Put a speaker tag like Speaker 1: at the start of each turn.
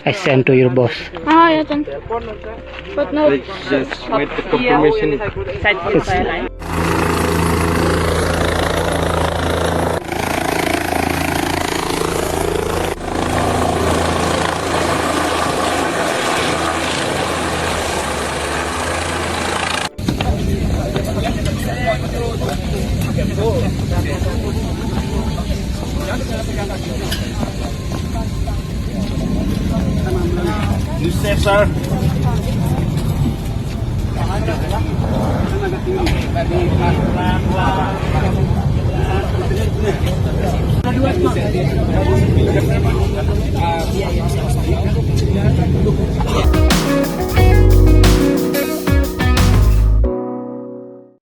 Speaker 1: I sent to your boss.
Speaker 2: Ah, ya kan. But no.
Speaker 3: Just wait the confirmation. You safe, sir?